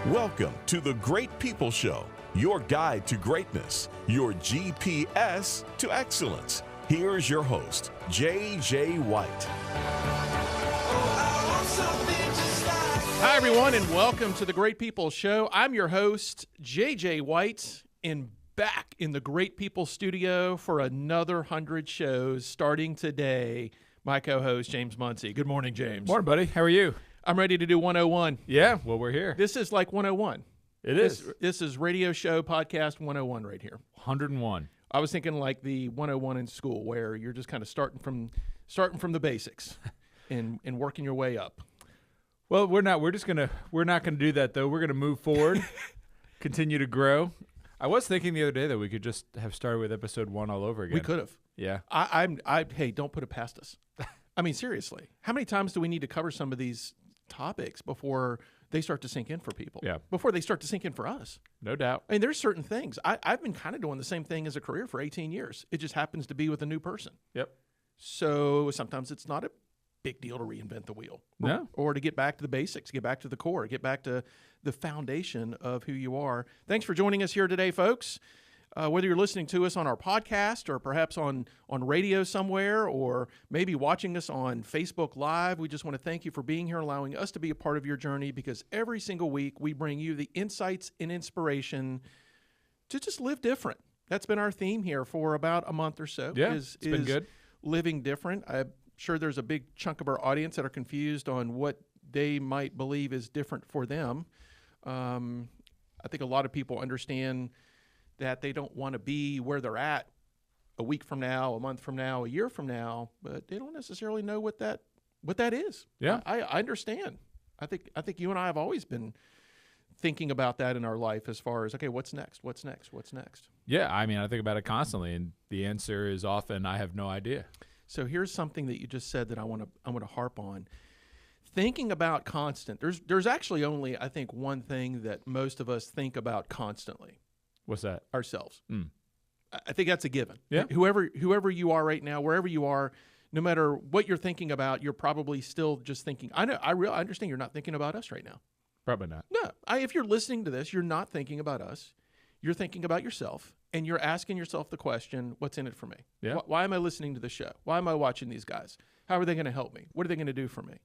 Welcome to the Great People Show, your guide to greatness, your GPS to excellence. Here's your host, J.J. White. Hi, everyone, and welcome to the Great People Show. I'm your host, J.J. White, and back in the Great People Studio for another 100 shows starting today. My co-host, James Munsey. Good morning, James. Morning, buddy. How are you? I'm ready to do 101. Yeah, well, we're here. This is like 101. It is. This is radio show podcast 101 right here. 101. I was thinking like the 101 in school where you're just kind of starting from the basics and working your way up. Well, we're not going to do that, though. We're going to move forward, continue to grow. I was thinking the other day that we could just have started with episode 1 all over again. We could have. Yeah. Hey, don't put it past us. I mean, seriously, how many times do we need to cover some of these topics before they start to sink in for people? Yeah. Before they start to sink in for us. No doubt. I mean, there's certain things. I've been kind of doing the same thing as a career for 18 years. It just happens to be with a new person. Yep. So sometimes it's not a big deal to reinvent the wheel. No. Or to get back to the basics, get back to the core, get back to the foundation of who you are. Thanks for joining us here today, folks. Whether you're listening to us on our podcast or perhaps on radio somewhere or maybe watching us on Facebook Live, we just want to thank you for being here, allowing us to be a part of your journey, because every single week we bring you the insights and inspiration to just live different. That's been our theme here for about a month or so. Yeah, it's been good. Living different. I'm sure there's a big chunk of our audience that are confused on what they might believe is different for them. I think a lot of people understand that they don't want to be where they're at a week from now, a month from now, a year from now, but they don't necessarily know what that is. Yeah. I understand. I think you and I have always been thinking about that in our life as far as, okay, what's next? What's next? What's next? Yeah, I mean, I think about it constantly, and the answer is often, I have no idea. So here's something that you just said that I want to harp on. Thinking about constant. There's actually only, I think, one thing that most of us think about constantly. What's that? Ourselves. I think that's a given. Yeah. Whoever you are right now, wherever you are, no matter what you're thinking about, you're probably still just thinking. I understand you're not thinking about us right now. Probably not. No. If you're listening to this, you're not thinking about us. You're thinking about yourself, and you're asking yourself the question, what's in it for me? Yeah. Why am I listening to the show? Why am I watching these guys? How are they going to help me? What are they going to do for me?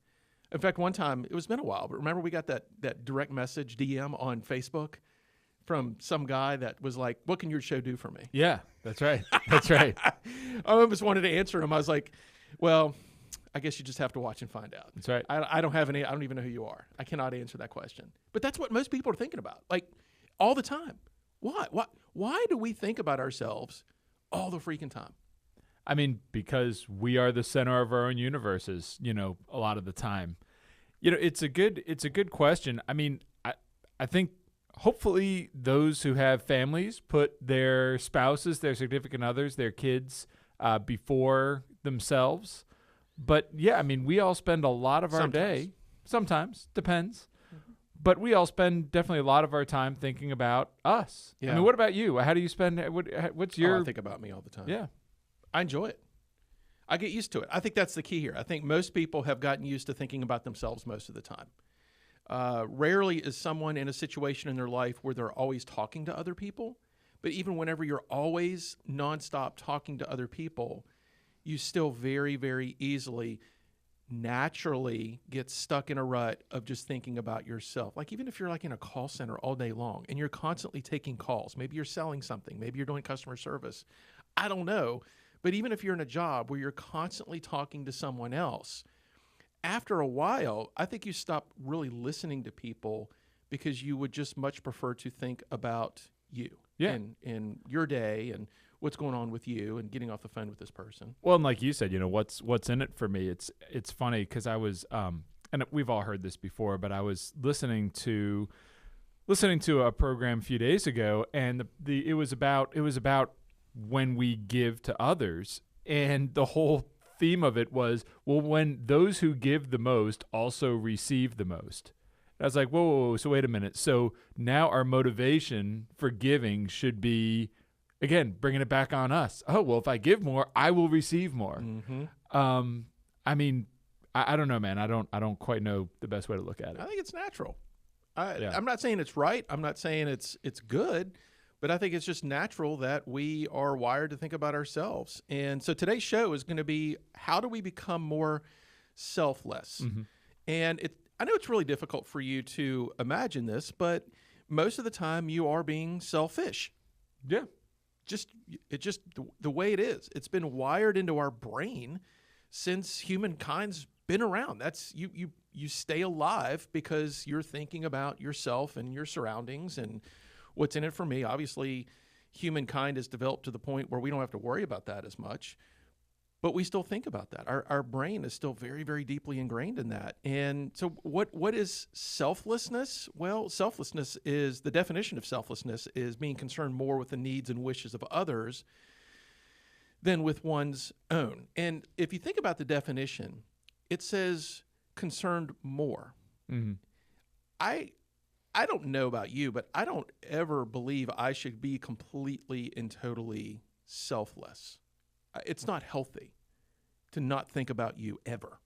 In fact, one time, it was been a while, but remember we got that direct message DM on Facebook from some guy that was like, what can your show do for me? Yeah, that's right. That's right. I almost wanted to answer him. I was like, well, I guess you just have to watch and find out. That's right. I don't even know who you are. I cannot answer that question. But that's what most people are thinking about, like all the time. Why do we think about ourselves all the freaking time? I mean, because we are the center of our own universes, a lot of the time. It's a good question. I mean, I think hopefully those who have families put their spouses, their significant others, their kids before themselves. But yeah, I mean, we all spend a lot of our day. Sometimes, depends. But we all spend definitely a lot of our time thinking about us. Yeah. I mean, what about you? How do you spend? What's your? I think about me all the time. Yeah, I enjoy it. I get used to it. I think that's the key here. I think most people have gotten used to thinking about themselves most of the time. Rarely is someone in a situation in their life where they're always talking to other people. But even whenever you're always nonstop talking to other people, you still very, very easily naturally get stuck in a rut of just thinking about yourself. Like even if you're like in a call center all day long and you're constantly taking calls, maybe you're selling something, maybe you're doing customer service. I don't know. But even if you're in a job where you're constantly talking to someone else, after a while, I think you stop really listening to people because you would just much prefer to think about you and your day and what's going on with you and getting off the phone with this person. Well, and like you said, what's in it for me. It's funny because I was, and we've all heard this before, but I was listening to a program a few days ago, and it was about when we give to others, and the whole theme of it was, well, when those who give the most also receive the most. And I was like, whoa, so wait a minute. So now our motivation for giving should be, again, bringing it back on us. Oh, well, if I give more, I will receive more. Mm-hmm. I mean, I don't know, man. I don't quite know the best way to look at it. I think it's natural. I'm not saying it's right. I'm not saying it's good, but I think it's just natural that we are wired to think about ourselves. And so today's show is going to be, how do we become more selfless? Mm-hmm. And I know it's really difficult for you to imagine this, but most of the time you are being selfish. Yeah. It's just the way it is. It's been wired into our brain since humankind's been around. That's you stay alive because you're thinking about yourself and your surroundings and what's in it for me. Obviously, humankind has developed to the point where we don't have to worry about that as much, but we still think about that. Our brain is still very, very deeply ingrained in that. And so what is selflessness? Well, selflessness is, the definition of selflessness is being concerned more with the needs and wishes of others than with one's own. And if you think about the definition, it says concerned more. Mm-hmm. I don't know about you, but I don't ever believe I should be completely and totally selfless. It's not healthy to not think about you ever.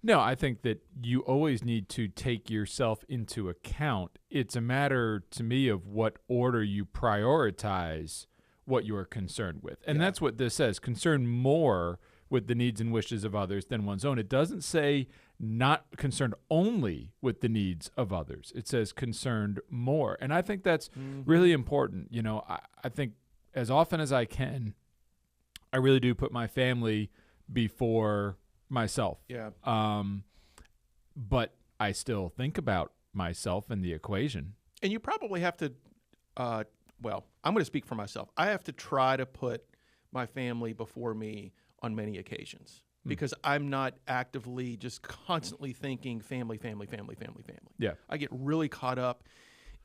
No, I think that you always need to take yourself into account. It's a matter, to me, of what order you prioritize what you are concerned with. And that's what this says, concern more with the needs and wishes of others than one's own. It doesn't say not concerned only with the needs of others. It says concerned more. And I think that's really important. You know, I think as often as I can, I really do put my family before myself. Yeah. But I still think about myself in the equation. And you probably have to, well, I'm going to speak for myself. I have to try to put my family before me on many occasions because I'm not actively just constantly thinking family. Yeah. I get really caught up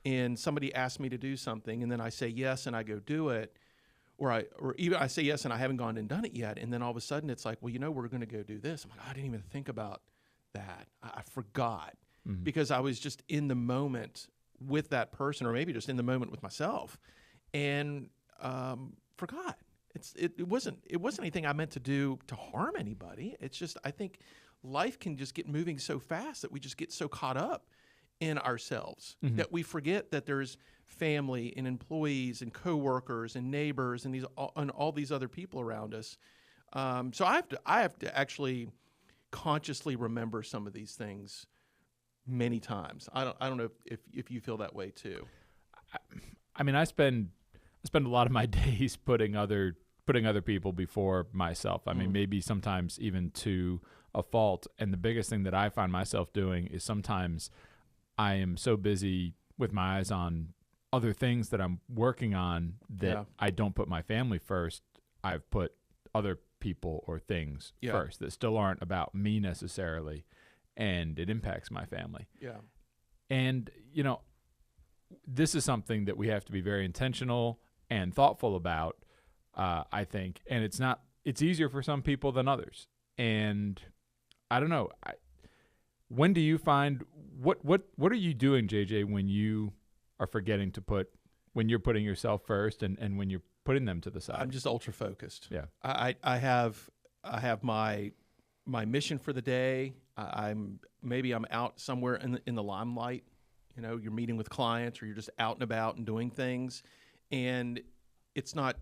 in somebody asks me to do something and then I say yes and I go do it. Or even I say yes and I haven't gone and done it yet. And then all of a sudden it's like, well, we're going to go do this. I'm like, I didn't even think about that. I forgot because I was just in the moment with that person, or maybe just in the moment with myself, and forgot. It wasn't anything I meant to do to harm anybody. It's just, I think life can just get moving so fast that we just get so caught up in ourselves that we forget that there's family and employees and coworkers and neighbors and all these other people around us. So I have to actually consciously remember some of these things many times. I don't know if you feel that way too. I mean, I spend a lot of my days putting other people before myself. I mean, maybe sometimes even to a fault. And the biggest thing that I find myself doing is sometimes I am so busy with my eyes on other things that I'm working on that I don't put my family first. I've put other people or things first that still aren't about me necessarily, and it impacts my family. Yeah. And, you know, this is something that we have to be very intentional and thoughtful about, I think. And it's easier for some people than others. And I don't know. When do you find, what are you doing, JJ, when you are forgetting to when you're putting yourself first and when you're putting them to the side? I'm just ultra focused. Yeah. I have my mission for the day. I'm out somewhere in the limelight. You know, you're meeting with clients or you're just out and about and doing things, and it's not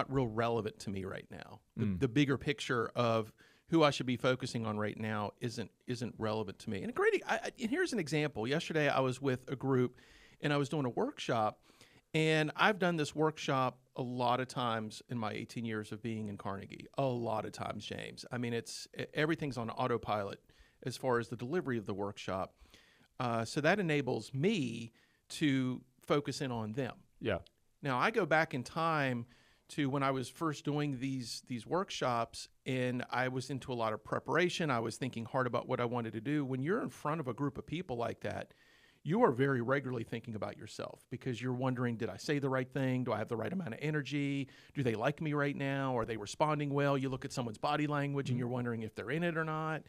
real relevant to me right now. The bigger picture of who I should be focusing on right now isn't relevant to me. And and here's an example. Yesterday I was with a group and I was doing a workshop, and I've done this workshop a lot of times in my 18 years of being in Carnegie. A lot of times, James. I mean, everything's on autopilot as far as the delivery of the workshop. So that enables me to focus in on them. Yeah. Now, I go back in time to when I was first doing these workshops, and I was into a lot of preparation. I was thinking hard about what I wanted to do. When you're in front of a group of people like that, you are very regularly thinking about yourself because you're wondering, did I say the right thing? Do I have the right amount of energy? Do they like me right now? Are they responding well? You look at someone's body language and you're wondering if they're in it or not.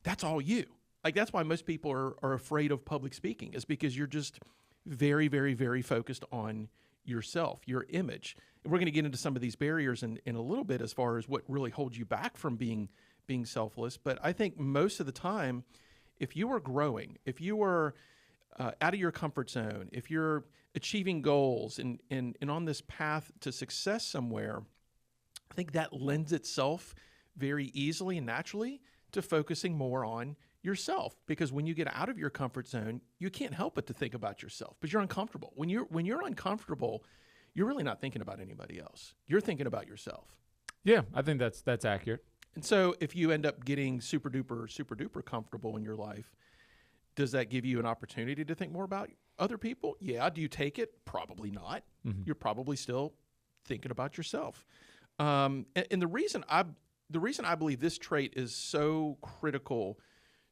That's all you. Like, that's why most people are afraid of public speaking, is because you're just very, very, very focused on yourself, your image. And we're going to get into some of these barriers in a little bit as far as what really holds you back from being selfless. But I think most of the time, if you are growing, if you are out of your comfort zone, if you're achieving goals and on this path to success somewhere, I think that lends itself very easily and naturally to focusing more on yourself. Because when you get out of your comfort zone, you can't help but to think about yourself, but you're uncomfortable. When you're uncomfortable, you're really not thinking about anybody else. You're thinking about yourself. Yeah, I think that's accurate. And so if you end up getting super duper comfortable in your life, does that give you an opportunity to think more about other people? Yeah. Do you take it? Probably not. Mm-hmm. You're probably still thinking about yourself. And the reason I believe this trait is so critical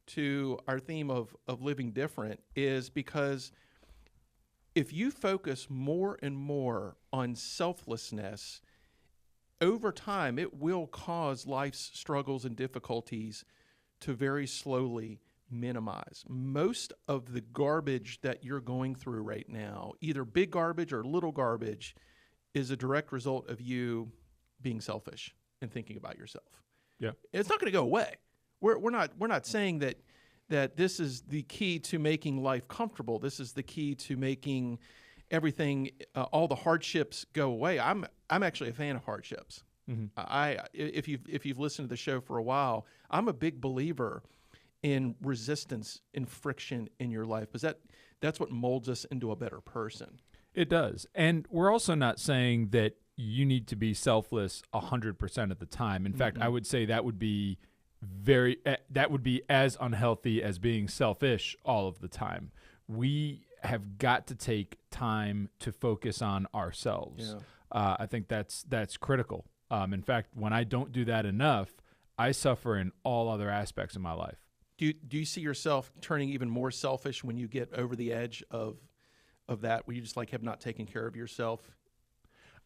to our theme of living different is because if you focus more and more on selflessness, over time, it will cause life's struggles and difficulties to very slowly minimize. Most of the garbage that you're going through right now, either big garbage or little garbage, is a direct result of you being selfish and thinking about yourself. Yeah, it's not going to go away. We're not saying that this is the key to making life comfortable. This is the key to making everything, all the hardships go away. I'm actually a fan of hardships. Mm-hmm. If you've listened to the show for a while, I'm a big believer in resistance and friction in your life, because that's what molds us into a better person. It does. And we're also not saying that you need to be selfless 100% of the time. In fact, I would say that would be as unhealthy as being selfish all of the time. We have got to take time to focus on ourselves. Yeah. I think that's critical. In fact, when I don't do that enough, I suffer in all other aspects of my life. Do you see yourself turning even more selfish when you get over the edge of that, where you just have not taken care of yourself?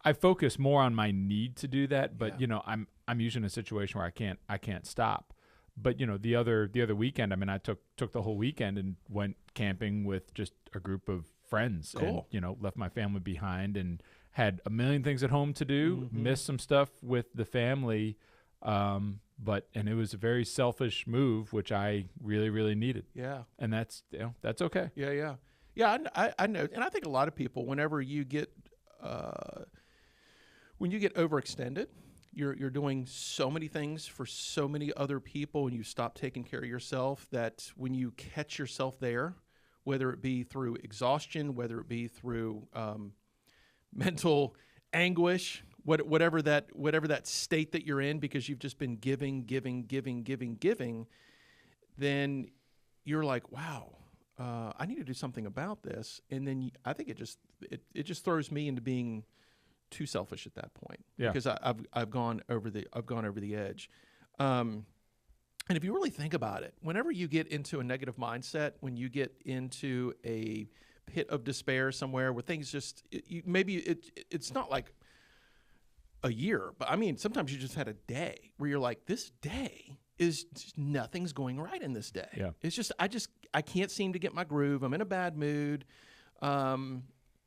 I focus more on my need to do that, but I'm usually in a situation where I can't stop. But the other weekend, I took the whole weekend and went camping with just a group of friends. Cool. And left my family behind and had a million things at home to do. Missed some stuff with the family, and it was a very selfish move, which I really, really needed. Yeah, and that's okay. Yeah. I know, and I think a lot of people, whenever you get overextended, you're doing so many things for so many other people, and you stop taking care of yourself, that when you catch yourself there, whether it be through exhaustion, whether it be through mental anguish, whatever that state that you're in, because you've just been giving, then you're like, wow, I need to do something about this. And then I think it just throws me into being too selfish at that point. Yeah. Because I've gone over the edge. And if you really think about it, whenever you get into a negative mindset, when you get into a pit of despair somewhere where things just it's not like a year, but sometimes you just had a day where you're like, this day is just, nothing's going right in this day. Yeah. It's just I can't seem to get my groove. I'm in a bad mood.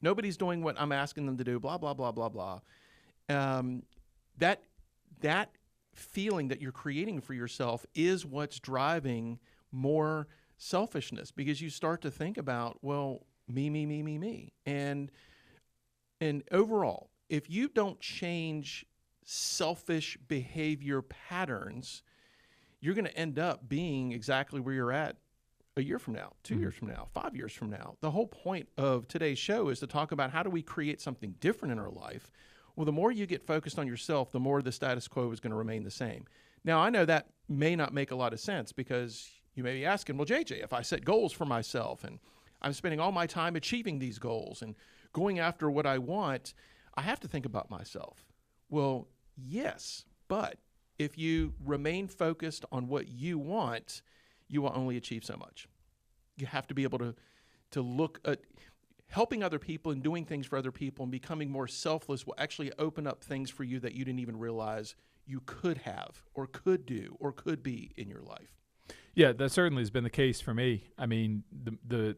Nobody's doing what I'm asking them to do, blah, blah, blah, blah, blah. That feeling that you're creating for yourself is what's driving more selfishness, because you start to think about, well, me. And overall, if you don't change selfish behavior patterns, you're going to end up being exactly where you're at a year from now, 2 years from now, 5 years from now. The whole point of today's show is to talk about how do we create something different in our life. Well, the more you get focused on yourself, the more the status quo is going to remain the same. Now, I know that may not make a lot of sense, because you may be asking, well, JJ, if I set goals for myself and I'm spending all my time achieving these goals and going after what I want, I have to think about myself. Well, yes, but if you remain focused on what you want, you will only achieve so much. You have to be able to look at helping other people and doing things for other people, and becoming more selfless will actually open up things for you that you didn't even realize you could have or could do or could be in your life. Yeah, that certainly has been the case for me. The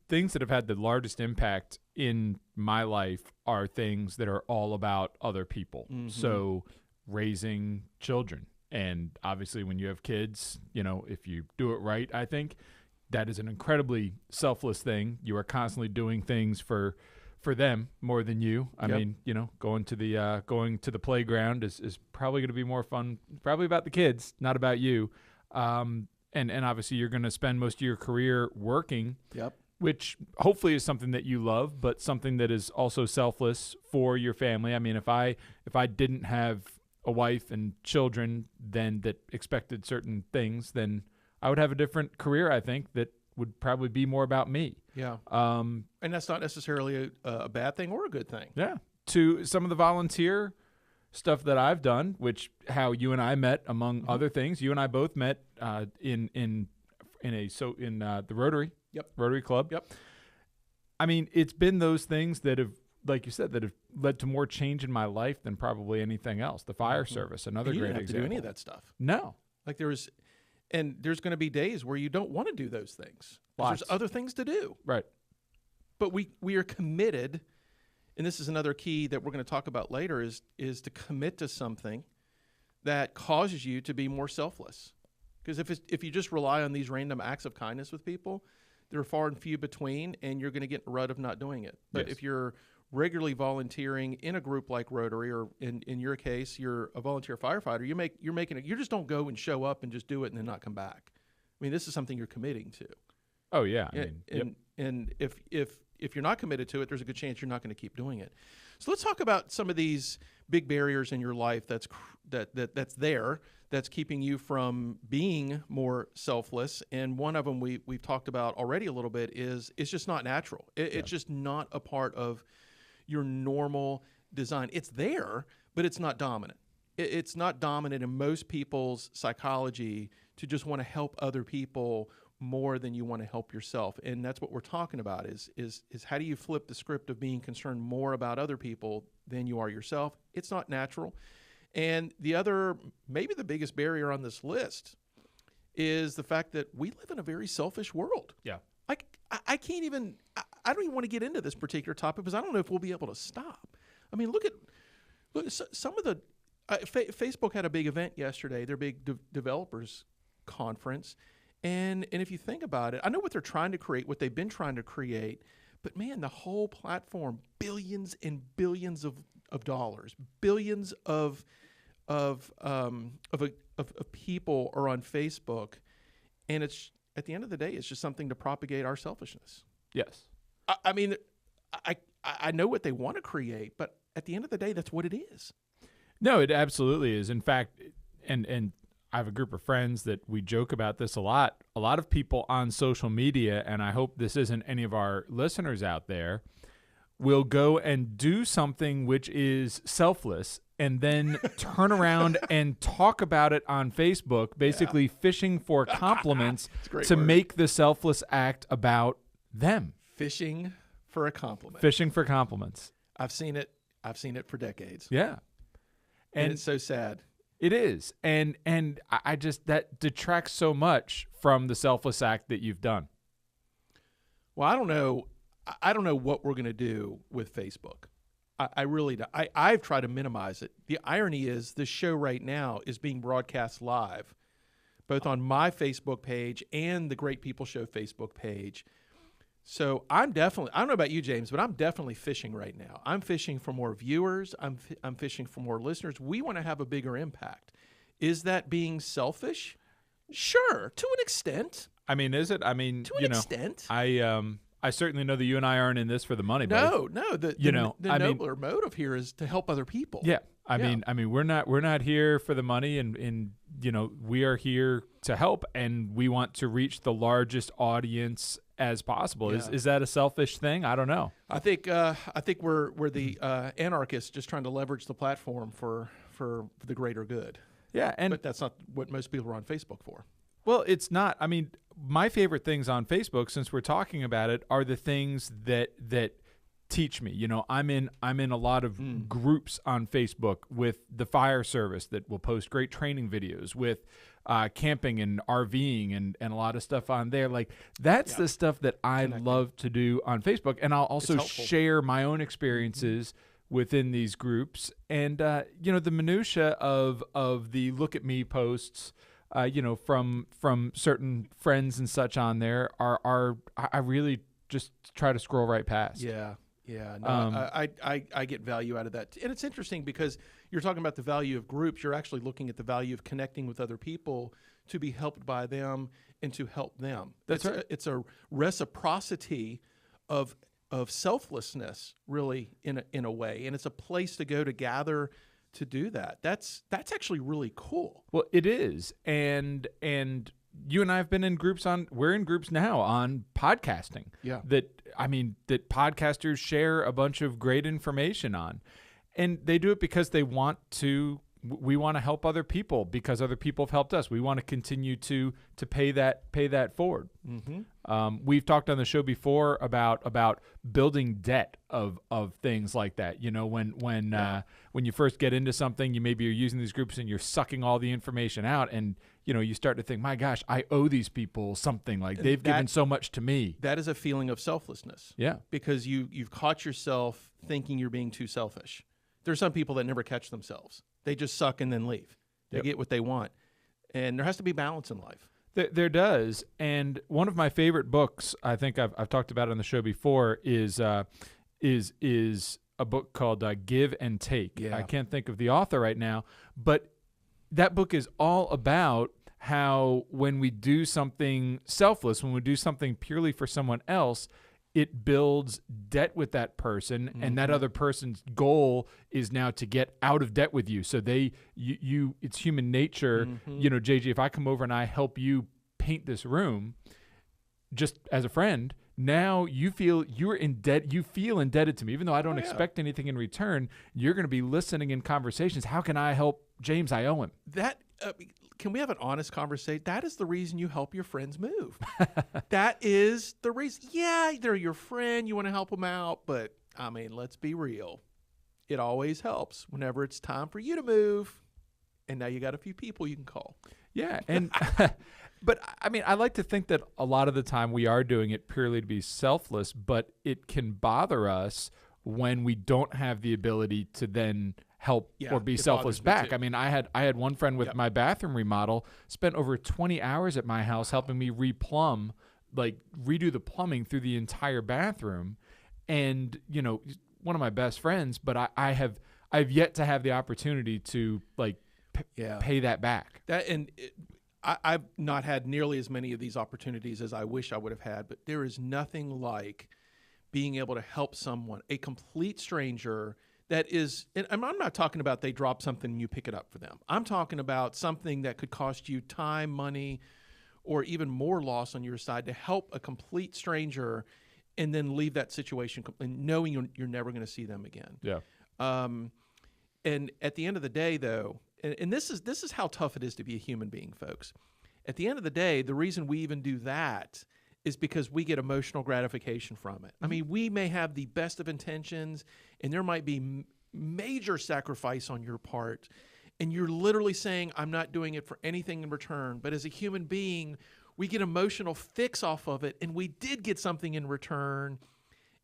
things that have had the largest impact in my life are things that are all about other people. Mm-hmm. So raising children. And obviously when you have kids, if you do it right, I think that is an incredibly selfless thing. You are constantly doing things for them more than you. I mean, going to the playground is probably going to be more fun, probably about the kids, not about you. And obviously you're going to spend most of your career working, which hopefully is something that you love, but something that is also selfless for your family. I mean, if I didn't have a wife and children then that expected certain things, then I would have a different career, I think, that would probably be more about me. Yeah. And that's not necessarily a bad thing or a good thing. Yeah. To some of the volunteer stuff that I've done, which how you and I met, among other things. You and I both met in the Rotary. Rotary Club. I mean, it's been those things that have, like you said, that have led to more change in my life than probably anything else. The fire service, another great example. You didn't have to do any of that stuff. No. Like there's going to be days where you don't want to do those things. There's other things to do. Right. But we are committed, and this is another key that we're going to talk about later, is to commit to something that causes you to be more selfless. Because if you just rely on these random acts of kindness with people, they're far and few between, and you're going to get in a rut of not doing it. But if you're regularly volunteering in a group like Rotary, or in your case, you're a volunteer firefighter, you're making it. You just don't go and show up and just do it and then not come back. I mean, this is something you're committing to. Oh yeah, and if you're not committed to it, there's a good chance you're not going to keep doing it. So let's talk about some of these big barriers in your life that's keeping you from being more selfless. And one of them we've talked about already a little bit is it's just not natural. It's just not a part of your normal design. It's there, but it's not dominant. It's not dominant in most people's psychology to just want to help other people more than you want to help yourself. And that's what we're talking about is how do you flip the script of being concerned more about other people than you are yourself? It's not natural. And the other, maybe the biggest barrier on this list is the fact that we live in a very selfish world. Yeah. I can't even, I don't even want to get into this particular topic because I don't know if we'll be able to stop. I mean, look at some of the, Facebook had a big event yesterday, their big developers conference. And if you think about it, I know what they're trying to create, what they've been trying to create, but man, the whole platform, billions and billions of dollars, billions of people are on Facebook, and it's at the end of the day, it's just something to propagate our selfishness. Yes. I mean, I know what they want to create, but at the end of the day, that's what it is. No, it absolutely is. In fact, and I have a group of friends that we joke about this a lot. A lot of people on social media, and I hope this isn't any of our listeners out there, will go and do something which is selfless and then turn around and talk about it on Facebook, basically fishing for compliments to make the selfless act about them. Fishing for a compliment. Fishing for compliments. I've seen it for decades. Yeah. And it's so sad. It is. And I just, that detracts so much from the selfless act that you've done. Well, I don't know what we're going to do with Facebook. I really don't. I've tried to minimize it. The irony is this show right now is being broadcast live, both on my Facebook page and the Great People Show Facebook page. So I don't know about you, James, but I'm definitely fishing right now. I'm fishing for more viewers. I'm fishing for more listeners. We want to have a bigger impact. Is that being selfish? Sure, to an extent. I mean, is it? I mean, to an extent. I certainly know that you and I aren't in this for the money. No. The nobler motive here is to help other people. Yeah. I mean, we're not here for the money, and we are here to help, and we want to reach the largest audience as possible. Yeah. Is that a selfish thing? I don't know. I think we're the anarchists just trying to leverage the platform for the greater good. Yeah, but that's not what most people are on Facebook for. Well, it's not. I mean, my favorite things on Facebook, since we're talking about it, are the things that teach me. I'm in a lot of groups on Facebook with the fire service that will post great training videos, with camping and RVing and a lot of stuff on there. Like, that's the stuff that I love to do on Facebook. And I'll also share my own experiences within these groups. And, the minutia of the look at me posts, from certain friends and such on there are I really just try to scroll right past. Yeah. No, I get value out of that. And it's interesting because you're talking about the value of groups. You're actually looking at the value of connecting with other people to be helped by them and to help them. That's right. It's a reciprocity of selflessness, really, in a way. And it's a place to go to gather to do that. That's actually really cool. Well, it is. And you and I have been in groups we're in groups now on podcasting. Yeah. That podcasters share a bunch of great information on. And they do it because we want to help other people because other people have helped us. We want to continue to pay that forward. Mm-hmm. We've talked on the show before about building debt of things like that. When you first get into something, you're using these groups and you're sucking all the information out, and you start to think, my gosh, I owe these people something. Like they've given so much to me. That is a feeling of selflessness. Yeah, because you've caught yourself thinking you're being too selfish. There's some people that never catch themselves. They just suck and then leave. They get what they want. And there has to be balance in life. There does. And one of my favorite books, I think I've talked about it on the show before, is a book called Give and Take. Yeah. I can't think of the author right now, but that book is all about how when we do something selfless, when we do something purely for someone else, it builds debt with that person, and that other person's goal is now to get out of debt with you. So it's human nature. JJ, if I come over and I help you paint this room, just as a friend, now you feel you're in debt. You feel indebted to me, even though I don't expect anything in return. You're going to be listening in conversations. How can I help James? I owe him. Can we have an honest conversation? That is the reason you help your friends move. That is the reason. Yeah, they're your friend. You want to help them out. But, let's be real. It always helps whenever it's time for you to move. And now you got a few people you can call. Yeah. And but, I like to think that a lot of the time we are doing it purely to be selfless, but it can bother us when we don't have the ability to then help or be selfless back. I had one friend with my bathroom remodel, spent over 20 hours at my house helping me redo the plumbing through the entire bathroom. And, one of my best friends, but I've yet to have the opportunity to pay that back. I've not had nearly as many of these opportunities as I wish I would have had, but there is nothing like being able to help someone, a complete stranger. That is, and I'm not talking about they drop something and you pick it up for them. I'm talking about something that could cost you time, money, or even more loss on your side to help a complete stranger and then leave that situation knowing you're never going to see them again. Yeah. And at the end of the day, though, and this is how tough it is to be a human being, folks. At the end of the day, the reason we even do that is because we get emotional gratification from it. We may have the best of intentions, and there might be major sacrifice on your part, and you're literally saying, I'm not doing it for anything in return. But as a human being, we get emotional fix off of it, and we did get something in return,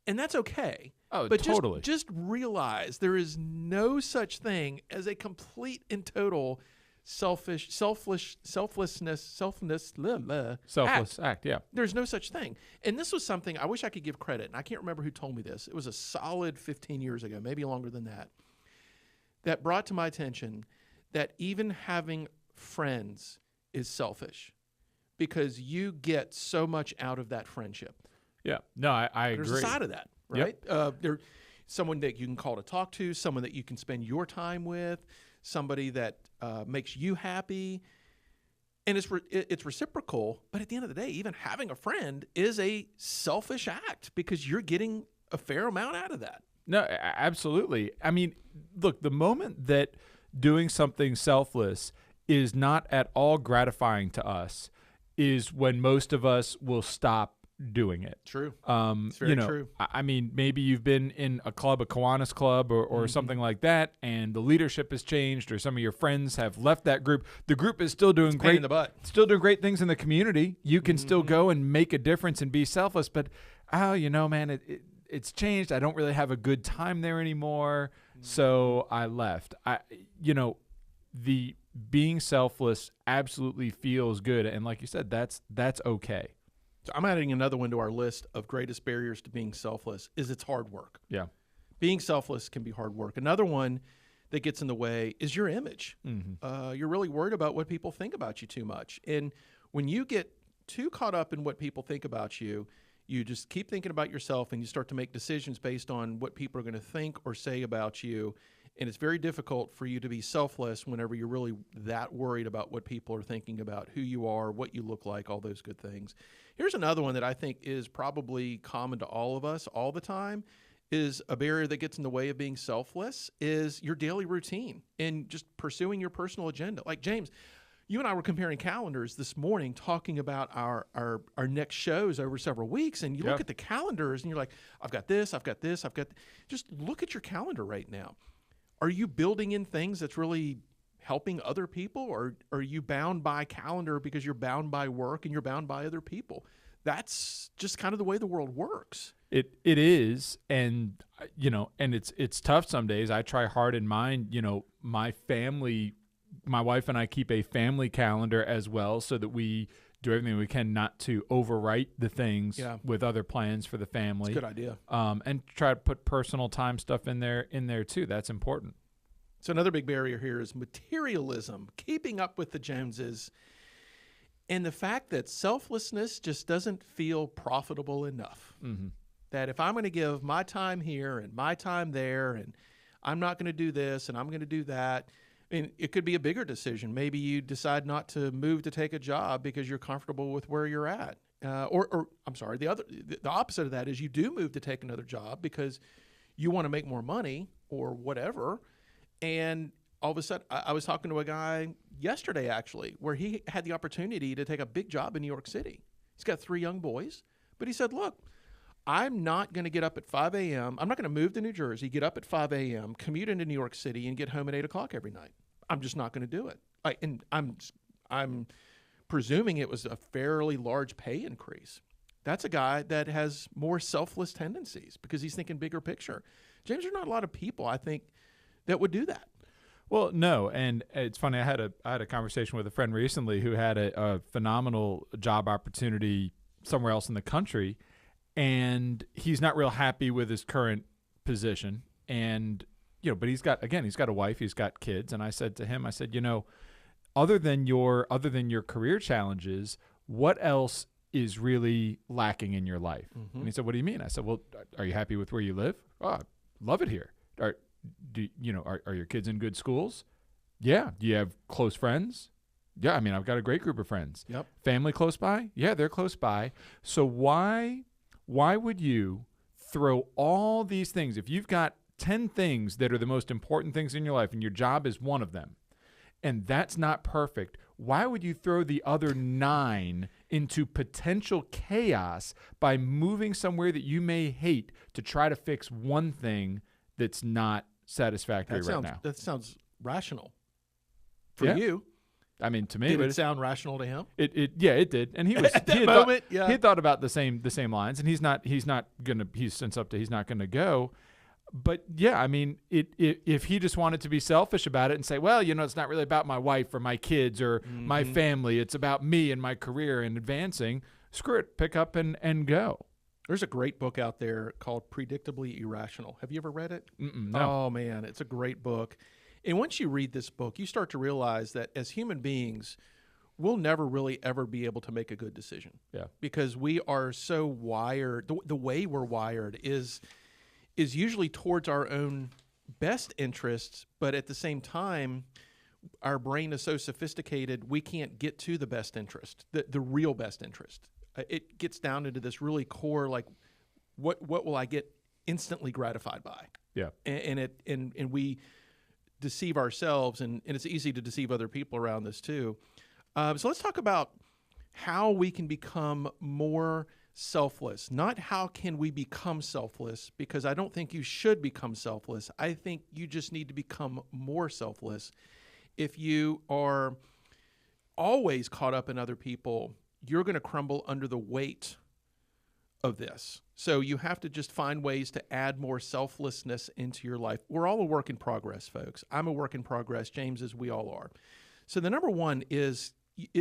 and that's okay. Oh, but totally. Just realize there is no such thing as a complete and total selfless act. Yeah. There's no such thing. And this was something I wish I could give credit, and I can't remember who told me this. It was a solid 15 years ago, maybe longer than that brought to my attention that even having friends is selfish because you get so much out of that friendship. Yeah. No, I agree. There's a side of that, right? Yep. Someone that you can call to talk to, someone that you can spend your time with, somebody that makes you happy, and it's reciprocal. But at the end of the day, even having a friend is a selfish act because you're getting a fair amount out of that. No, absolutely. Look, the moment that doing something selfless is not at all gratifying to us is when most of us will stop doing it. True. It's very true. Maybe you've been in a club, a Kiwanis club or something like that, and the leadership has changed, or some of your friends have left that group. The group is still doing great in the butt. Still doing great things in the community. You can still go and make a difference and be selfless, but man, it's changed. I don't really have a good time there anymore, so I left. The being selfless absolutely feels good. And like you said, that's okay. So I'm adding another one to our list of greatest barriers to being selfless is it's hard work. Yeah. Being selfless can be hard work. Another one that gets in the way is your image. You're really worried about what people think about you too much. And when you get too caught up in what people think about you, you just keep thinking about yourself and you start to make decisions based on what people are going to think or say about you. And it's very difficult for you to be selfless whenever you're really that worried about what people are thinking about who you are, what you look like, all those good things. Here's another one that I think is probably common to all of us all the time, is a barrier that gets in the way of being selfless is your daily routine and just pursuing your personal agenda. Like James, you and I were comparing calendars this morning, talking about our next shows over several weeks, and you look at the calendars and you're like, I've got this, I've got this, just look at your calendar right now. Are you building in things that's really helping other people, or are you bound by calendar because you're bound by work and you're bound by other people? That's just kind of the way the world works. It is, and and it's tough some days. I try hard in mine. My family, my wife and I keep a family calendar as well, so that we do everything we can not to overwrite the things with other plans for the family. That's a good idea. And try to put personal time stuff in there too. That's important. So another big barrier here is materialism, keeping up with the Joneses, and the fact that selflessness just doesn't feel profitable enough. That if I'm going to give my time here and my time there, and I'm not going to do this and I'm going to do that, and it could be a bigger decision. Maybe you decide not to move to take a job because you're comfortable with where you're at. Or I'm sorry, the opposite of that is you do move to take another job because you want to make more money or whatever. And all of a sudden, I was talking to a guy yesterday, actually, where he had the opportunity to take a big job in New York City. He's got 3 young boys, but he said, look, I'm not going to get up at 5 a.m. I'm not going to move to New Jersey, get up at 5 a.m., commute into New York City, and get home at 8 o'clock every night. I'm just not going to do it. And I'm presuming it was a fairly large pay increase. That's a guy that has more selfless tendencies because he's thinking bigger picture. James, there are not a lot of people, I think, that would do that. Well, no, and it's funny. I had a conversation with a friend recently who had a phenomenal job opportunity somewhere else in the country, and he's not real happy with his current position. And but he's got a wife, he's got kids, and I said to him, other than your career challenges, what else is really lacking in your life? And he said, what do you mean? I said, well, are you happy with where you live? Oh, I love it here. Are your kids in good schools? Yeah. Do you have close friends? Yeah. I mean, I've got a great group of friends. Yep. Family close by? Yeah, they're close by. So why would you throw all these things? If you've got 10 things that are the most important things in your life and your job is one of them, and that's not perfect, why would you throw the other 9 into potential chaos by moving somewhere that you may hate to try to fix one thing that's not satisfactory now? That sounds rational for you. I mean, to me, did it sound rational to him? It did, and he was at that moment. He had thought about the same lines, and he's not gonna go. But yeah, I mean, if he just wanted to be selfish about it and say, well, it's not really about my wife or my kids or my family, it's about me and my career and advancing. Screw it, pick up and go. There's a great book out there called Predictably Irrational. Have you ever read it? No. Oh, man, it's a great book. And once you read this book, you start to realize that as human beings, we'll never really ever be able to make a good decision. Yeah. Because we are so wired. The way we're wired is usually towards our own best interests, but at the same time, our brain is so sophisticated, we can't get to the best interest, the real best interest. It gets down into this really core, like, what will I get instantly gratified by? Yeah. And we deceive ourselves, and it's easy to deceive other people around this too. So let's talk about how we can become more selfless. Not how can we become selfless, because I don't think you should become selfless. I think you just need to become more selfless. If you are always caught up in other people, you're going to crumble under the weight of this. So you have to just find ways to add more selflessness into your life. We're all a work in progress, folks. I'm a work in progress. James is, we all are. So the number one is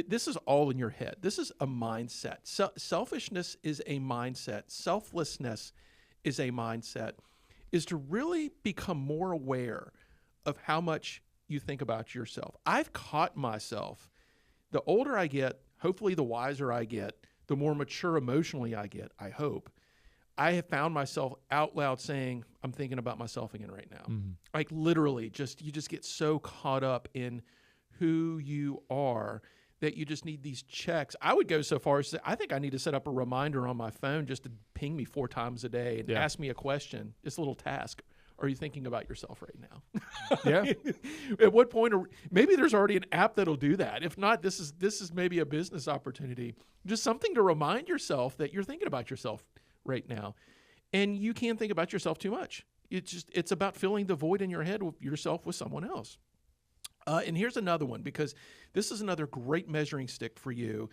this is all in your head. This is a mindset. Selfishness is a mindset. Selflessness is a mindset. Is to really become more aware of how much you think about yourself. I've caught myself, the older I get, hopefully the wiser I get, the more mature emotionally I get, I hope. I have found myself out loud saying, I'm thinking about myself again right now. Mm-hmm. Like literally, you just get so caught up in who you are that you just need these checks. I would go so far as to say, I think I need to set up a reminder on my phone just to ping me 4 times a day and ask me a question, just a little task. Are you thinking about yourself right now? Yeah. At what point, maybe there's already an app that'll do that. If not, this is maybe a business opportunity. Just something to remind yourself that you're thinking about yourself right now. And you can't think about yourself too much. It's about filling the void in your head with yourself with someone else. And here's another one, because this is another great measuring stick for you.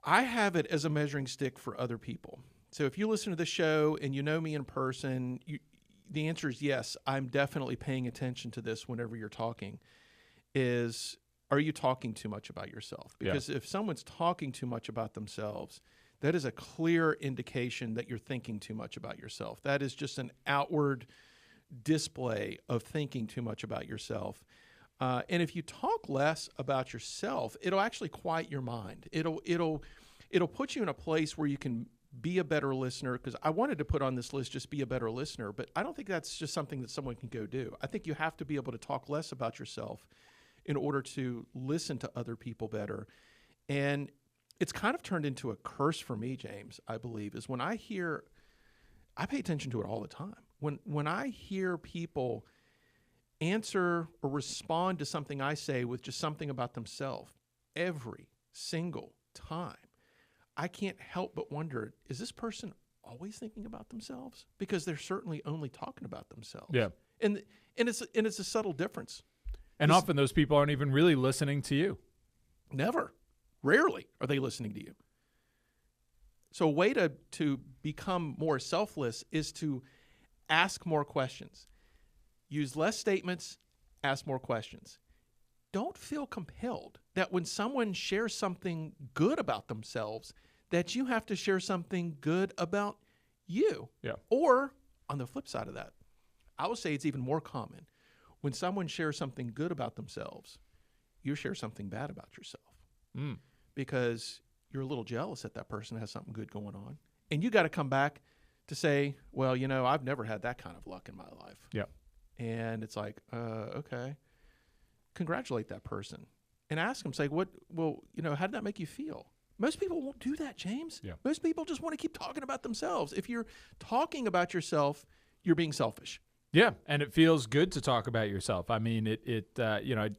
I have it as a measuring stick for other people. So if you listen to the show and you know me in person, the answer is yes, I'm definitely paying attention to this whenever you're talking. Are you talking too much about yourself? Because if someone's talking too much about themselves, that is a clear indication that you're thinking too much about yourself. That is just an outward display of thinking too much about yourself. And if you talk less about yourself, it'll actually quiet your mind. It'll put you in a place where you can be a better listener, because I wanted to put on this list just be a better listener, but I don't think that's just something that someone can go do. I think you have to be able to talk less about yourself in order to listen to other people better. And it's kind of turned into a curse for me, James, I believe, is when I pay attention to it all the time. When I hear people answer or respond to something I say with just something about themselves every single time, I can't help but wonder, is this person always thinking about themselves? Because they're certainly only talking about themselves. Yeah. And it's a subtle difference. And often those people aren't even really listening to you. Never. Rarely are they listening to you. So a way to become more selfless is to ask more questions. Use less statements, ask more questions. Don't feel compelled that when someone shares something good about themselves, that you have to share something good about you. Yeah. Or on the flip side of that, I would say it's even more common. When someone shares something good about themselves, you share something bad about yourself. Because you're a little jealous that that person has something good going on. And you got to come back to say, well, I've never had that kind of luck in my life. Yeah. And it's like, okay, congratulate that person and ask them, say, how did that make you feel? Most people won't do that, James. Yeah. Most people just want to keep talking about themselves. If you're talking about yourself, you're being selfish. Yeah, and it feels good to talk about yourself. I mean, I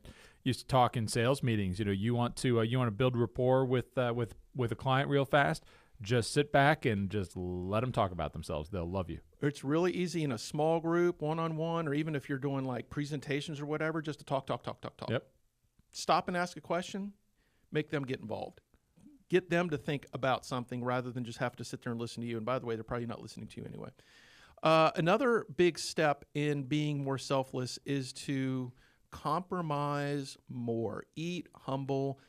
used to talk in sales meetings. You want to build rapport with a client real fast. Just sit back and just let them talk about themselves. They'll love you. It's really easy in a small group, one-on-one, or even if you're doing like presentations or whatever, just to talk. Yep. Stop and ask a question. Make them get involved. Get them to think about something rather than just have to sit there and listen to you. And by the way, they're probably not listening to you anyway. Another big step in being more selfless is to compromise more. Eat humble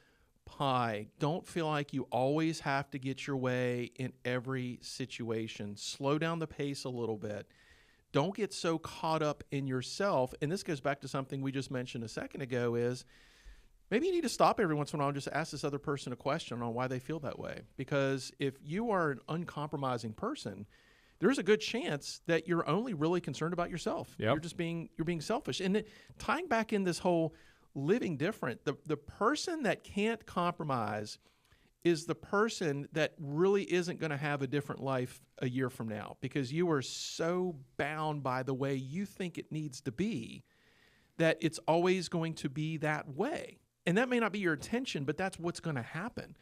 pie. Don't feel like you always have to get your way in every situation. Slow down the pace a little bit. Don't get so caught up in yourself. And this goes back to something we just mentioned a second ago, is maybe you need to stop every once in a while and just ask this other person a question on why they feel that way. Because if you are an uncompromising person, there's a good chance that you're only really concerned about yourself. Yep. You're being selfish. And tying back in this whole living different, the person that can't compromise is the person that really isn't going to have a different life a year from now, because you are so bound by the way you think it needs to be that it's always going to be that way. And that may not be your intention, but that's what's going to happen.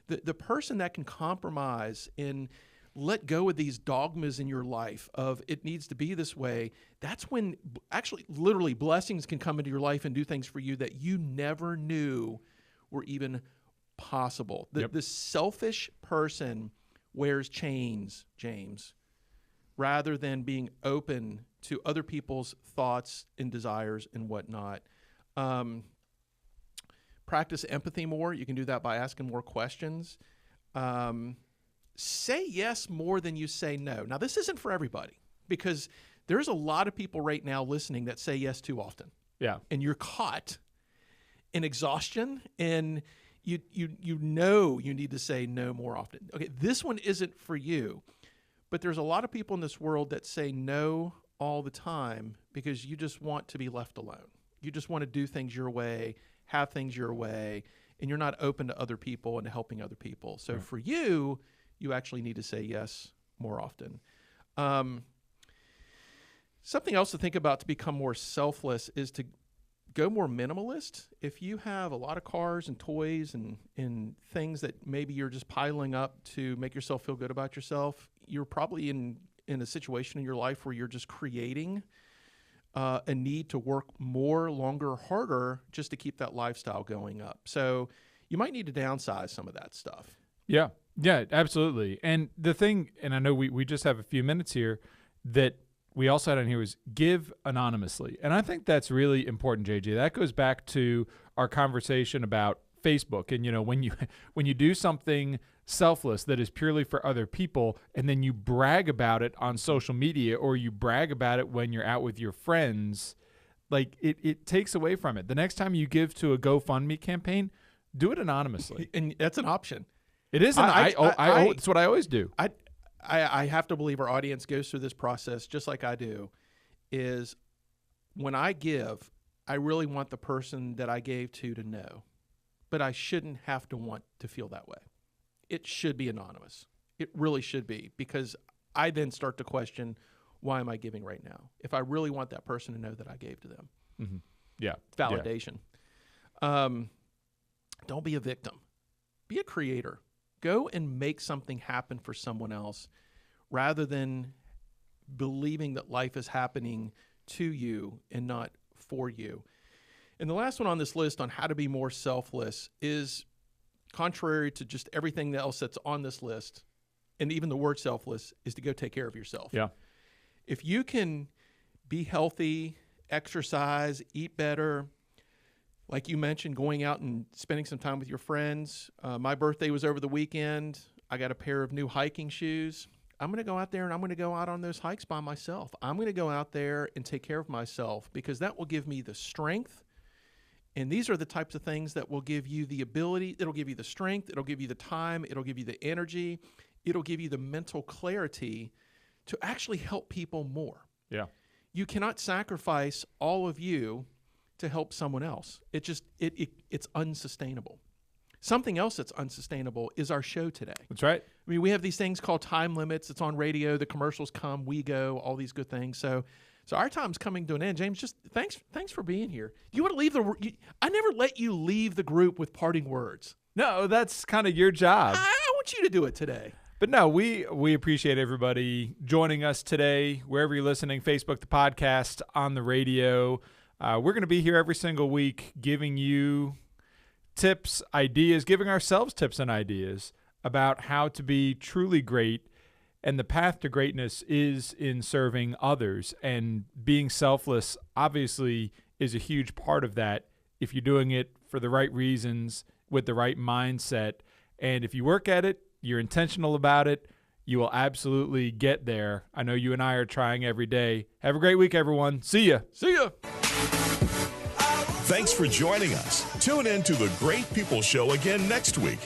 The person that can compromise and let go of these dogmas in your life of it needs to be this way, that's when actually literally blessings can come into your life and do things for you that you never knew were even possible. The selfish person wears chains, James, rather than being open to other people's thoughts and desires and whatnot. Practice empathy more. You can do that by asking more questions. Say yes more than you say no. Now, this isn't for everybody, because there's a lot of people right now listening that say yes too often. Yeah. And you're caught in exhaustion, and you know you need to say no more often. Okay, this one isn't for you, but there's a lot of people in this world that say no all the time because you just want to be left alone. You just want to do things your way, have things your way, and you're not open to other people and to helping other people. So for you, you actually need to say yes more often. Something else to think about to become more selfless is to go more minimalist. If you have a lot of cars and toys and things that maybe you're just piling up to make yourself feel good about yourself, you're probably in a situation in your life where you're just creating a need to work more, longer, harder just to keep that lifestyle going up. So you might need to downsize some of that stuff. Yeah, absolutely. And the thing, and I know we just have a few minutes here, that we also had on here was give anonymously. And I think that's really important, JJ. That goes back to our conversation about Facebook. And, when you do something selfless that is purely for other people, and then you brag about it on social media, or you brag about it when you're out with your friends, like it takes away from it. The next time you give to a GoFundMe campaign, do it anonymously. And that's an option. It is. It's what I always do. I have to believe our audience goes through this process just like I do, is when I give, I really want the person that I gave to know, but I shouldn't have to want to feel that way. It should be anonymous. It really should be, because I then start to question, why am I giving right now? If I really want that person to know that I gave to them. Mm-hmm. Yeah. Validation. Yeah. Don't be a victim. Be a creator. Go and make something happen for someone else rather than believing that life is happening to you and not for you. And the last one on this list on how to be more selfless is contrary to just everything else that's on this list, and even the word selfless, is to go take care of yourself. Yeah. If you can be healthy, exercise, eat better, like you mentioned, going out and spending some time with your friends. My birthday was over the weekend. I got a pair of new hiking shoes. I'm going to go out there and I'm going to go out on those hikes by myself. I'm going to go out there and take care of myself, because that will give me the strength. And these are the types of things that will give you the ability. It'll give you the strength. It'll give you the time. It'll give you the energy. It'll give you the mental clarity to actually help people more. Yeah. You cannot sacrifice all of you to help someone else. It's unsustainable. Something else that's unsustainable is our show today. That's right. I mean, we have these things called time limits. It's on radio. The commercials come, we go, all these good things. So our time's coming to an end. James, just thanks for being here. You want to leave I never let you leave the group with parting words. No, that's kind of your job. I want you to do it today. But no, we appreciate everybody joining us today, wherever you're listening, Facebook, the podcast, on the radio. We're going to be here every single week giving you tips, ideas, giving ourselves tips and ideas about how to be truly great. And the path to greatness is in serving others. And being selfless, obviously, is a huge part of that if you're doing it for the right reasons, with the right mindset. And if you work at it, you're intentional about it, you will absolutely get there. I know you and I are trying every day. Have a great week, everyone. See ya. See ya. Thanks for joining us. Tune in to The Great People Show again next week